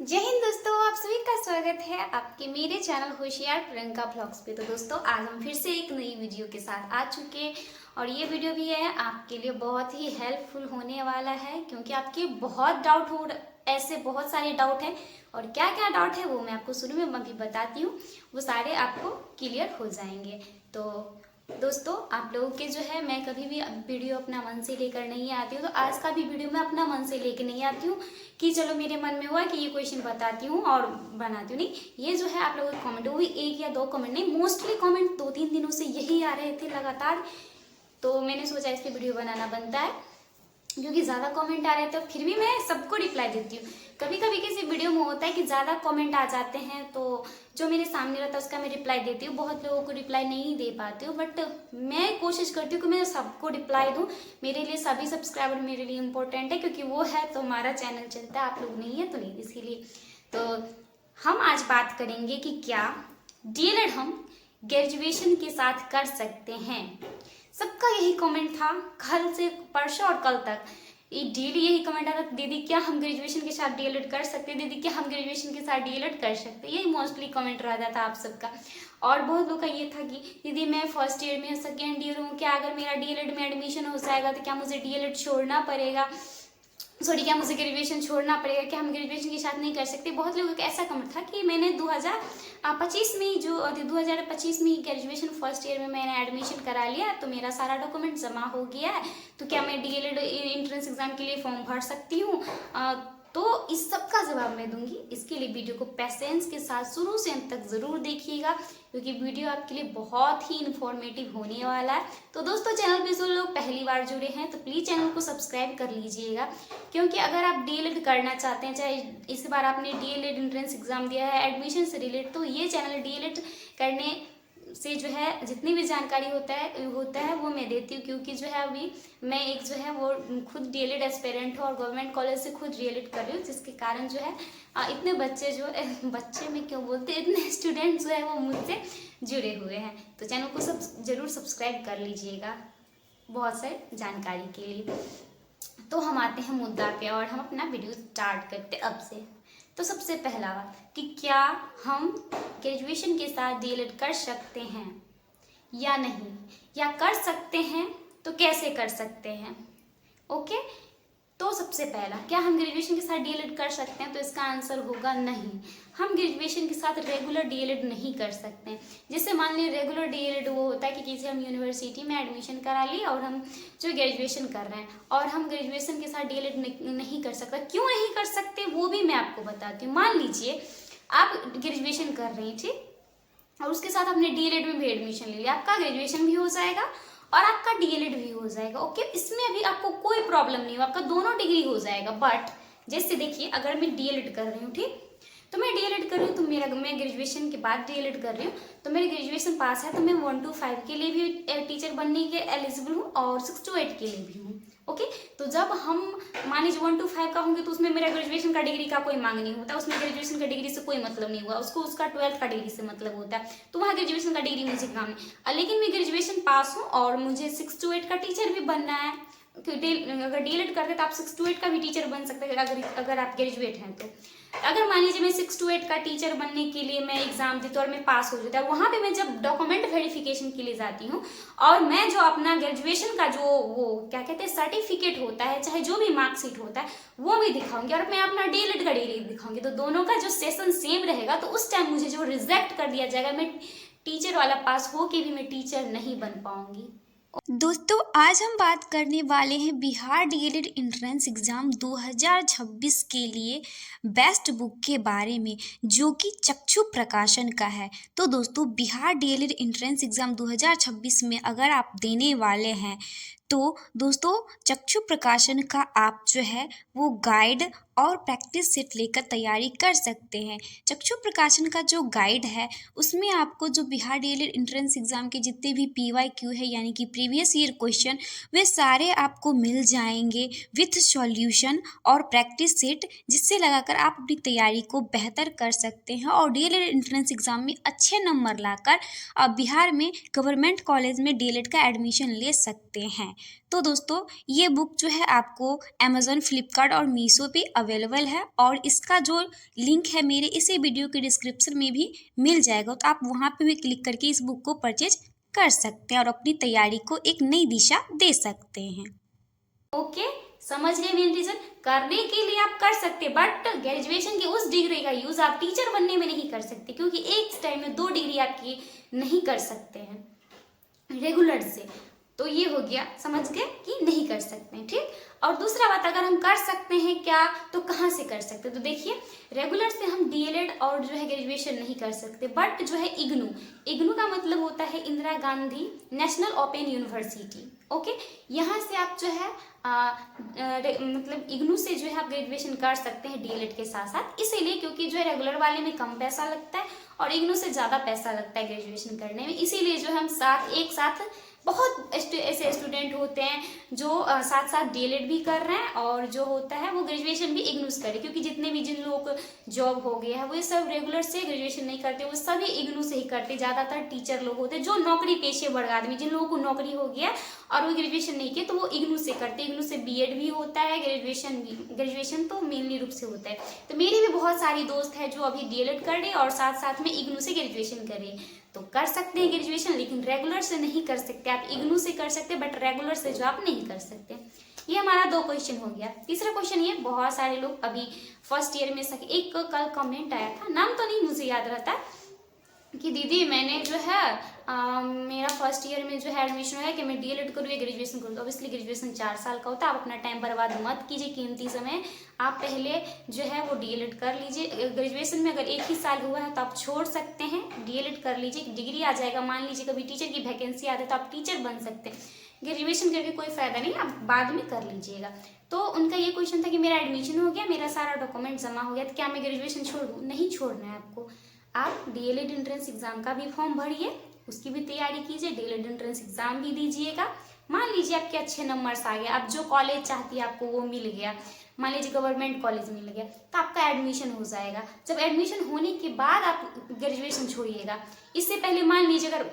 जय हिंद दोस्तों, आप सभी का स्वागत है आपके मेरे चैनल होशियार प्रियंका ब्लॉग्स पे। तो दोस्तों आज हम फिर से एक नई वीडियो के साथ आ चुके हैं और ये वीडियो भी है आपके लिए बहुत ही हेल्पफुल होने वाला है, क्योंकि आपके बहुत डाउट हो, ऐसे बहुत सारे डाउट हैं और क्या क्या डाउट है वो मैं आपको शुरू में अभी बताती हूँ, वो सारे आपको क्लियर हो जाएंगे। तो दोस्तों आप लोगों के जो है, मैं कभी भी वीडियो अपना मन से लेकर नहीं आती हूँ, तो आज का भी वीडियो मैं अपना मन से लेकर नहीं आती हूँ कि चलो मेरे मन में हुआ कि ये क्वेश्चन बताती हूँ और बनाती हूँ। नहीं, ये जो है आप लोगों के कमेंट, वो भी एक या दो कमेंट नहीं, मोस्टली कमेंट 2-3 दिनों से यही आ रहे थे लगातार, तो मैंने सोचा इस पर वीडियो बनाना बनता है, क्योंकि ज़्यादा कमेंट आ रहे थे। फिर भी मैं सबको रिप्लाई देती हूँ। कभी कभी किसी वीडियो में होता है कि ज़्यादा कमेंट आ जाते हैं, तो जो मेरे सामने रहता है उसका मैं रिप्लाई देती हूँ, बहुत लोगों को रिप्लाई नहीं दे पाती हूँ, बट मैं कोशिश करती हूँ कि मैं सबको रिप्लाई दूँ। मेरे लिए सभी सब्सक्राइबर मेरे लिए इम्पोर्टेंट है, क्योंकि वो है तो हमारा चैनल चलता है, आप लोग नहीं है तो नहीं, इसीलिए। तो हम आज बात करेंगे कि क्या डीएलएड हम ग्रेजुएशन के साथ कर सकते हैं। सबका यही कमेंट था, कल से परसों और कल तक ये डेली यही कमेंट आता था, दीदी क्या हम ग्रेजुएशन के साथ डीएलएड कर सकते हैं, दीदी क्या हम ग्रेजुएशन के साथ डीएलएड कर सकते हैं, यही मोस्टली कमेंट रहता था आप सबका। और बहुत लोग का ये था कि दीदी मैं फर्स्ट ईयर में सेकेंड ईयर हूँ, क्या अगर मेरा डीएलएड में एडमिशन हो जाएगा तो क्या मुझे डीएलएड छोड़ना पड़ेगा, सॉरी क्या मुझे ग्रेजुएशन छोड़ना पड़ेगा, क्या हम ग्रेजुएशन के साथ नहीं कर सकते। बहुत लोगों का ऐसा कमेंट था कि मैंने 2025 में जो 2025 में ग्रेजुएशन फर्स्ट ईयर में मैंने एडमिशन करा लिया, तो मेरा सारा डॉक्यूमेंट जमा हो गया है, तो क्या मैं डीएलएड एंट्रेंस एग्जाम के लिए फॉर्म भर सकती हूँ। तो इस सब का जवाब मैं दूंगी। इसके लिए वीडियो को पेशेंस के साथ शुरू से अंत तक ज़रूर देखिएगा, क्योंकि वीडियो आपके लिए बहुत ही इन्फॉर्मेटिव होने वाला है। तो दोस्तों चैनल पे जो लोग पहली बार जुड़े हैं तो प्लीज़ चैनल को सब्सक्राइब कर लीजिएगा, क्योंकि अगर आप डीएलएड करना चाहते हैं, चाहे इस बार आपने डीएलएड एंट्रेंस एग्जाम दिया है एडमिशन से रिलेटेड, तो ये चैनल डीएलएड करने से जो है जितनी भी जानकारी होता है वो मैं देती हूँ, क्योंकि जो है अभी मैं एक जो है वो खुद डीएलएड एस्पिरेंट हूँ और गवर्नमेंट कॉलेज से खुद डीएलएड कर रही हूँ, जिसके कारण जो है इतने बच्चे जो बच्चे में क्यों बोलते, इतने स्टूडेंट जो है वो मुझसे जुड़े हुए हैं। तो चैनल को ज़रूर सब्सक्राइब कर लीजिएगा बहुत सारी जानकारी के लिए। तो हम आते हैं मुद्दा पे और हम अपना वीडियो स्टार्ट करते अब से। तो सबसे पहला बात कि क्या हम ग्रेजुएशन के साथ डीएलएड कर सकते हैं या नहीं, या कर सकते हैं तो कैसे कर सकते हैं। ओके, तो सबसे पहला, क्या हम ग्रेजुएशन के साथ डीएलएड कर सकते हैं, तो इसका आंसर होगा नहीं। हम ग्रेजुएशन के साथ रेगुलर डीएलएड नहीं कर सकते हैं। जैसे मान लीजिए रेगुलर डीएलएड वो होता है कि किसी हम यूनिवर्सिटी में एडमिशन करा लिए और हम जो ग्रेजुएशन कर रहे हैं, और हम ग्रेजुएशन के साथ डीएलएड नहीं कर सकते। क्यों नहीं कर सकते वो भी मैं आपको बताती हूँ। मान लीजिए आप ग्रेजुएशन कर रही थी और उसके साथ आपने डीएलएड में भी एडमिशन ले लिया, आपका ग्रेजुएशन भी हो जाएगा और आपका डीएलएड भी हो जाएगा। ओके, इसमें अभी आपको कोई प्रॉब्लम नहीं हो, आपका दोनों डिग्री हो जाएगा। बट जैसे देखिए, अगर मैं डीएलएड कर रही हूँ, ठीक, तो मैं डीएलएड कर रही हूँ, तो मैं ग्रेजुएशन के बाद डीएलएड कर रही हूँ, तो मेरी ग्रेजुएशन पास है, तो मैं 1 to 5 के लिए भी टीचर बनने के एलिजिबल हूँ और 6 to 8 के लिए भी हूँ। ओके, तो जब हम मान लीजिए 1 to 5 का होंगे, तो उसमें मेरा ग्रेजुएशन का डिग्री का कोई मांग नहीं होता, उसमें ग्रेजुएशन का डिग्री से कोई मतलब नहीं हुआ, उसको उसका 12th का डिग्री से मतलब होता है, तो वहाँ ग्रेजुएशन का डिग्री मुझे काम नहीं। लेकिन मैं ग्रेजुएशन पास हूँ और मुझे 6 to 8 का टीचर भी बनना है, अगर डीएलएड करते तो आप 6 to 8 का भी टीचर बन सकते हैं, अगर आप ग्रेजुएट हैं तो। अगर मान लीजिए मैं 6 to 8 का टीचर बनने के लिए मैं एग्जाम देती हूँ और मैं पास हो जाता है, वहाँ पे मैं जब डॉक्यूमेंट वेरिफिकेशन के लिए जाती हूँ और मैं जो अपना ग्रेजुएशन का जो वो क्या कहते हैं सर्टिफिकेट होता है, चाहे जो भी मार्कशीट होता है, वो भी दिखाऊंगी और मैं अपना डीएलएड का डिग्री दिखाऊंगी, तो दोनों का जो सेशन सेम रहेगा, तो उस टाइम मुझे जो रिजेक्ट कर दिया जाएगा, मैं टीचर वाला पास हो के भी मैं टीचर नहीं बन पाऊंगी। दोस्तों आज हम बात करने वाले हैं बिहार डीएलएड एंट्रेंस एग्ज़ाम 2026 के लिए बेस्ट बुक के बारे में, जो कि चक्षु प्रकाशन का है। तो दोस्तों बिहार डीएलएड एंट्रेंस एग्ज़ाम 2026 में अगर आप देने वाले हैं, तो दोस्तों चक्षु प्रकाशन का आप जो है वो गाइड और प्रैक्टिस सेट लेकर तैयारी कर सकते हैं। चक्षु प्रकाशन का जो गाइड है उसमें आपको जो बिहार डीएलएड एंट्रेंस एग्ज़ाम के जितने भी पीवाईक्यू है, यानी कि प्रीवियस ईयर क्वेश्चन, वे सारे आपको मिल जाएंगे विथ सॉल्यूशन और प्रैक्टिस सेट, जिससे लगाकर आप अपनी तैयारी को बेहतर कर सकते हैं और डीएलएड एंट्रेंस एग्ज़ाम में अच्छे नंबर लाकर आप बिहार में गवर्नमेंट कॉलेज में डीएलएड का एडमिशन ले सकते हैं। तो दोस्तों ये बुक जो है आपको अमेज़न, फ्लिपकार्ट और मीशो पे अवेलेबल है और इसका जो लिंक है मेरे इसी वीडियो के डिस्क्रिप्शन में भी मिल जाएगा, तो आप वहाँ पे भी क्लिक करके इस बुक को परचेज कर सकते हैं और अपनी तैयारी को एक नई दिशा दे सकते हैं। ओके, समझ गए मेन रीजन। करने के लिए आप कर सकते, बट ग्रेजुएशन की उस डिग्री का यूज आप टीचर बनने में नहीं कर सकते, क्योंकि एक टाइम में 2 डिग्री आपकी नहीं कर सकते हैं रेगुलर से। तो ये हो गया, समझ गए कि नहीं कर सकते हैं, ठीक। और दूसरा बात, अगर हम कर सकते हैं क्या, तो कहाँ से कर सकते हैं? तो देखिए, रेगुलर से हम डीएलएड और जो है ग्रेजुएशन नहीं कर सकते, बट जो है इग्नू का मतलब होता है Indira Gandhi national open university. Okay, यहाँ से आप जो है मतलब इग्नू से जो है आप ग्रेजुएशन कर सकते हैं डीएलएड के साथ साथ, इसीलिए क्योंकि जो है रेगुलर वाले में कम पैसा लगता है और इग्नू से ज़्यादा पैसा लगता है ग्रेजुएशन करने में, इसीलिए जो हम एक साथ बहुत ऐसे स्टूडेंट होते हैं जो साथ साथ डीएलएड भी कर रहे हैं और जो होता है वो ग्रेजुएशन भी इग्नू से करे, क्योंकि जितने भी जिन लोग जॉब हो गया है वो सब रेगुलर से ग्रेजुएशन नहीं करते, वो सभी इग्नू से ही करते। ज़्यादातर टीचर लोग होते हैं जो नौकरी पेशेवर आदमी, जिन लोगों को नौकरी हो गया और वो ग्रेजुएशन नहीं किया तो वो इग्नू से करते। इग्नू से बीएड भी होता है, ग्रेजुएशन तो मेनली रूप से होता है। तो मेरे भी बहुत सारी दोस्त है जो अभी डीएलएड कर रहे और साथ साथ में इग्नू से ग्रेजुएशन कर रहे, तो कर सकते हैं ग्रेजुएशन, लेकिन रेगुलर से नहीं कर सकते। आप इग्नू से कर सकते हैं बट रेगुलर से जो आप नहीं कर सकते। ये हमारा 2 क्वेश्चन हो गया। तीसरा क्वेश्चन ये, बहुत सारे लोग अभी फर्स्ट ईयर में एक कल कमेंट आया था, नाम तो नहीं मुझे याद रहता, कि दीदी मैंने जो है मेरा फर्स्ट ईयर में जो है एडमिशन है कि मैं डीएलएड करूँ या ग्रेजुएशन करूँ। ऑब्वियसली ग्रेजुएशन 4 साल का होता है, आप अपना टाइम बर्बाद मत कीजिए कीमती समय, आप पहले जो है वो डीएलएड कर लीजिए। ग्रेजुएशन में अगर 1 ही साल हुआ है तो आप छोड़ सकते हैं, डीएलएड कर लीजिए, डिग्री आ जाएगा। मान लीजिए कभी टीचर की वैकेंसी आती है तो आप टीचर बन सकते हैं। ग्रेजुएशन करके कोई फायदा नहीं, आप बाद में कर लीजिएगा। तो उनका ये क्वेश्चन था कि मेरा एडमिशन हो गया, मेरा सारा डॉक्यूमेंट जमा हो गया, तो क्या मैं ग्रेजुएशन छोड़ दूँ? नहीं छोड़ना है आपको। आप डीएलएड एंट्रेंस एग्जाम का भी फॉर्म भरिए, उसकी भी तैयारी कीजिए, डीएलएड एंट्रेंस एग्जाम भी दीजिएगा। मान लीजिए आपके अच्छे नंबर्स आ गए, आप जो कॉलेज चाहती है आपको वो मिल गया, मान लीजिए गवर्नमेंट कॉलेज मिल गया, तो आपका एडमिशन हो जाएगा। जब एडमिशन होने के बाद आप ग्रेजुएशन छोड़िएगा। इससे पहले मान लीजिए अगर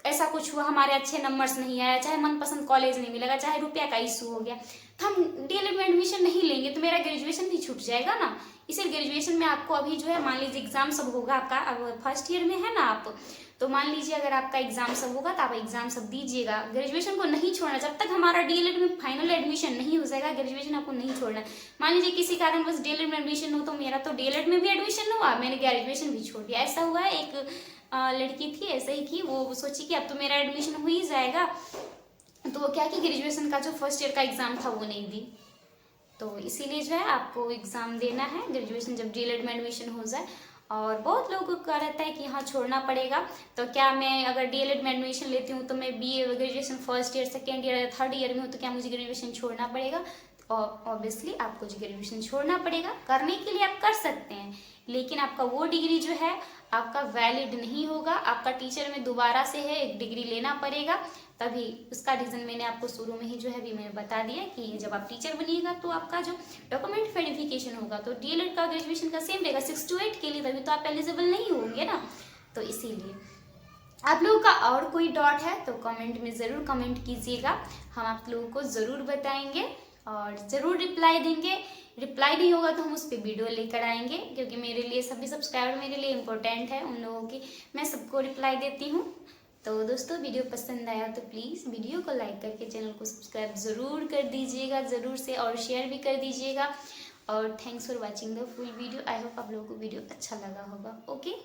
ऐसा कुछ हुआ, हमारे अच्छे नंबर्स नहीं आया, चाहे मनपसंद कॉलेज नहीं मिलेगा, चाहे रुपया का इशू हो गया, तो हम डीएलएड में एडमिशन नहीं लेंगे, तो मेरा ग्रेजुएशन भी छूट जाएगा ना। इसीलिए ग्रेजुएशन में आपको अभी जो है, मान लीजिए एग्जाम सब होगा आपका, अब फर्स्ट ईयर में है ना आप, तो मान लीजिए अगर आपका एग्जाम सब होगा तो आप एग्जाम सब दीजिएगा। ग्रेजुएशन को नहीं छोड़ना, जब तक हमारा डीएलएड में फाइनल एडमिशन नहीं हो जाएगा ग्रेजुएशन आपको नहीं छोड़ना। मान लीजिए किसी कारण बस डीएलएड में एडमिशन हो, तो मेरा तो डीएलएड में भी एडमिशन हुआ, मैंने ग्रेजुएशन भी छोड़ दिया। ऐसा हुआ है, एक लड़की थी ऐसे ही की, वो सोची कि अब तो मेरा एडमिशन हो ही जाएगा, तो वो क्या कि ग्रेजुएशन का जो फर्स्ट ईयर का एग्जाम था वो नहीं दी। तो इसीलिए जो है आपको एग्ज़ाम देना है ग्रेजुएशन जब डीएलएड में एडमिशन हो जाए। और बहुत लोगों का रहता है कि हाँ छोड़ना पड़ेगा, तो क्या मैं अगर डीएलएड में एडमिशन लेती हूँ तो मैं BA graduation first year, second year या थर्ड ईयर में हूँ, तो क्या मुझे ग्रेजुएशन छोड़ना पड़ेगा? और ऑब्वियसली आपको जो ग्रेजुएशन छोड़ना पड़ेगा। करने के लिए आप कर सकते हैं, लेकिन आपका वो डिग्री जो है आपका वैलिड नहीं होगा, आपका टीचर में दोबारा से है एक डिग्री लेना पड़ेगा तभी। उसका रीज़न मैंने आपको शुरू में ही जो है भी मैंने बता दिया कि जब आप टीचर बनिएगा तो आपका जो डॉक्यूमेंट वेरिफिकेशन होगा, तो डीएलएड का ग्रेजुएशन का सेम रहेगा 6 to 8 के लिए, तभी तो आप एलिजिबल नहीं होंगे ना। तो इसीलिए आप लोगों का और कोई डाउट है तो कमेंट में ज़रूर कमेंट कीजिएगा, हम आप लोगों को ज़रूर बताएंगे और ज़रूर रिप्लाई देंगे। रिप्लाई नहीं होगा तो हम उस पर वीडियो लेकर आएंगे, क्योंकि मेरे लिए सभी सब्सक्राइबर मेरे लिए इम्पोर्टेंट है, उन लोगों की मैं सबको रिप्लाई देती हूँ। तो दोस्तों वीडियो पसंद आया तो प्लीज़ वीडियो को लाइक करके चैनल को सब्सक्राइब ज़रूर कर दीजिएगा, ज़रूर से, और शेयर भी कर दीजिएगा। और thanks for watching the full video. I hope आप लोगों को वीडियो अच्छा लगा होगा। ओके।